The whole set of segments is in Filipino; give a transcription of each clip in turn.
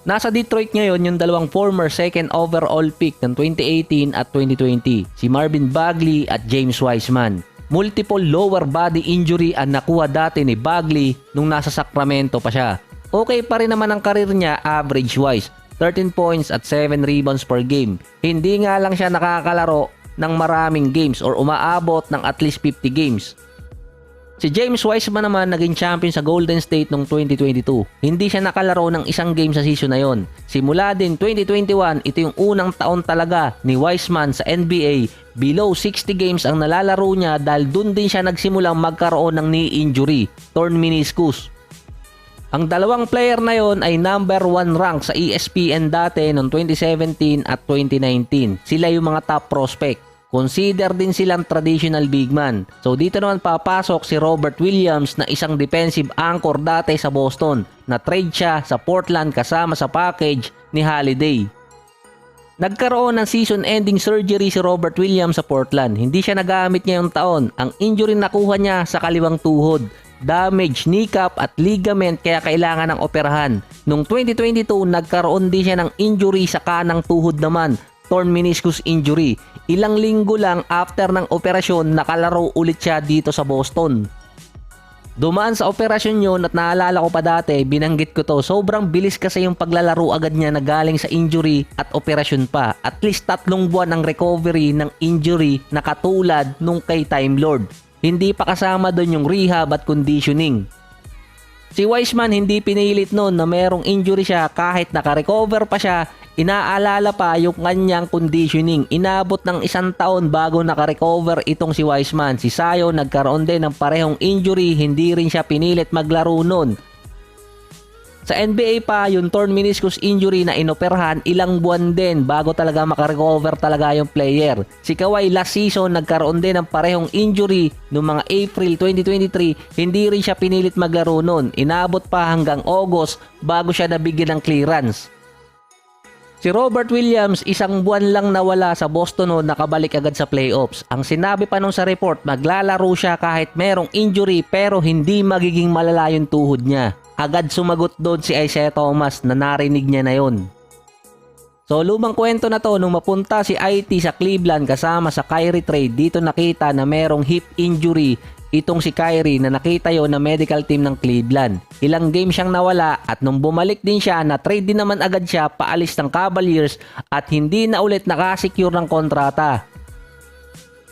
Nasa Detroit ngayon yung dalawang former second overall pick ng 2018 at 2020, si Marvin Bagley at James Wiseman. Multiple lower body injury ang nakuha dati ni Bagley nung nasa Sacramento pa siya. Okay pa rin naman ang karir niya average-wise, 13 points at 7 rebounds per game. Hindi nga lang siya nakakalaro ng maraming games or umaabot ng at least 50 games. Si James Wiseman naman naging champion sa Golden State noong 2022. Hindi siya nakalaro ng isang game sa season na yon. Simula din 2021, ito yung unang taon talaga ni Wiseman sa NBA. Below 60 games ang nalalaro niya dahil dun din siya nagsimulang magkaroon ng knee injury, torn meniscus. Ang dalawang player na yon ay number 1 rank sa ESPN dati noong 2017 at 2019. Sila yung mga top prospect. Consider din silang traditional big man. So dito naman papasok si Robert Williams na isang defensive anchor dati sa Boston. Na-trade siya sa Portland kasama sa package ni Holiday. Nagkaroon ng season-ending surgery si Robert Williams sa Portland. Hindi siya nagamit ngayong taon. Ang injury nakuha niya sa kaliwang tuhod. Damage kneecap at ligament kaya kailangan ng operahan. Noong 2022, nagkaroon din siya ng injury sa kanang tuhod naman. Torn meniscus injury. Ilang linggo lang after ng operasyon, nakalaro ulit siya dito sa Boston. Dumaan sa operasyon yun at naalala ko pa dati, binanggit ko to, sobrang bilis kasi yung paglalaro agad niya na galing sa injury at operasyon pa. At least 3 buwan ang recovery ng injury na katulad nung kay Time Lord. Hindi pa kasama doon yung rehab at conditioning. Si Wiseman hindi pinilit noon na merong injury siya kahit naka-recover pa siya. Inaalala pa yung kanyang conditioning. Inabot ng 1 taon bago naka-recover itong si Wiseman. Si Zion nagkaroon din ng parehong injury, hindi rin siya pinilit maglaro noon. Sa NBA pa, yung torn meniscus injury na inoperahan, ilang buwan din bago talaga makarecover talaga yung player. Si Kawhi last season nagkaroon din ng parehong injury noong mga April 2023, hindi rin siya pinilit maglaro noon. Inabot pa hanggang August bago siya nabigyan ng clearance. Si Robert Williams, 1 buwan lang nawala sa Boston noon, nakabalik agad sa playoffs. Ang sinabi pa nung sa report, maglalaro siya kahit merong injury pero hindi magiging malala yung tuhod niya. Agad sumagot doon si Isaiah Thomas na narinig niya na yon. So lumang kwento na to, nung mapunta si IT sa Cleveland kasama sa Kyrie trade, dito nakita na merong hip injury itong si Kyrie na nakita yon na medical team ng Cleveland. Ilang game siyang nawala at nung bumalik din siya, na-trade din naman agad siya paalis ng Cavaliers at hindi na ulit nakasecure ng kontrata.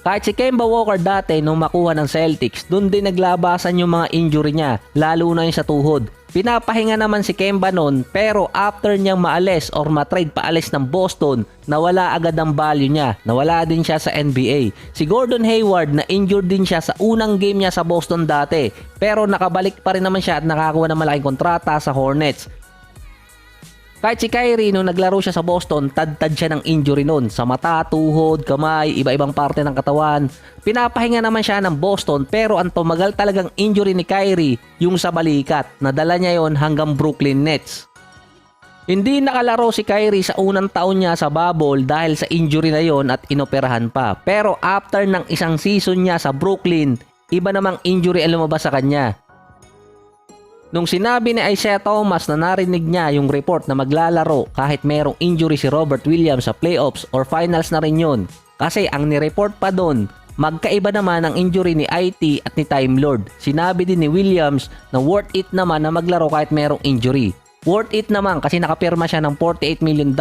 Kahit si Kemba Walker dati nung makuha ng Celtics, dun din naglabasan yung mga injury niya, lalo na yung sa tuhod. Pinapahinga naman si Kemba noon pero after niyang maalis or matrade paalis ng Boston, nawala agad ang value niya. Nawala din siya sa NBA. Si Gordon Hayward na injured din siya sa unang game niya sa Boston dati pero nakabalik pa rin naman siya at nakakuha ng malaking kontrata sa Hornets. Kahit si Kyrie nung naglaro siya sa Boston, tad-tad siya ng injury noon sa mata, tuhod, kamay, iba-ibang parte ng katawan. Pinapahinga naman siya ng Boston pero ang tumagal talagang injury ni Kyrie yung sa balikat. Nadala niya yon hanggang Brooklyn Nets. Hindi nakalaro si Kyrie sa unang taon niya sa bubble dahil sa injury na yon at inoperahan pa. Pero after ng 1 season niya sa Brooklyn, iba namang injury ang lumabas sa kanya. Nung sinabi ni Isaiah Thomas na narinig niya yung report na maglalaro kahit merong injury si Robert Williams sa playoffs or finals na rin yun. Kasi ang nireport pa doon, magkaiba naman ang injury ni IT at ni Time Lord. Sinabi din ni Williams na worth it naman na maglaro kahit merong injury. Worth it naman kasi nakapirma siya ng $48 million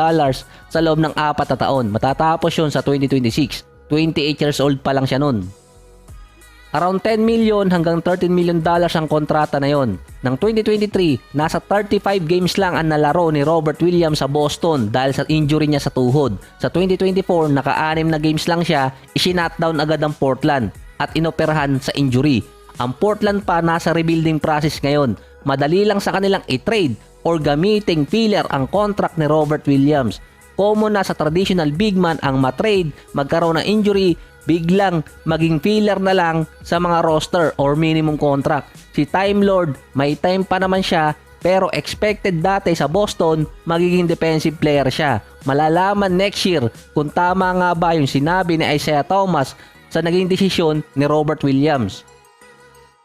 sa loob ng 4 na taon. Matatapos yun sa 2026. 28 years old pa lang siya nun. Around $10 million hanggang $13 million ang kontrata na yon. Ng 2023, nasa 35 games lang ang nalaro ni Robert Williams sa Boston dahil sa injury niya sa tuhod. Sa 2024, naka-6 na games lang siya, isinutdown agad ang Portland at inoperahan sa injury. Ang Portland pa nasa rebuilding process ngayon. Madali lang sa kanilang i-trade or gamiting filler ang contract ni Robert Williams. Common na sa traditional big man ang matrade, magkaroon ng injury, biglang maging filler na lang sa mga roster or minimum contract. Si Time Lord, may time pa naman siya pero expected dati sa Boston magiging defensive player siya. Malalaman next year kung tama nga ba yung sinabi ni Isaiah Thomas sa naging desisyon ni Robert Williams.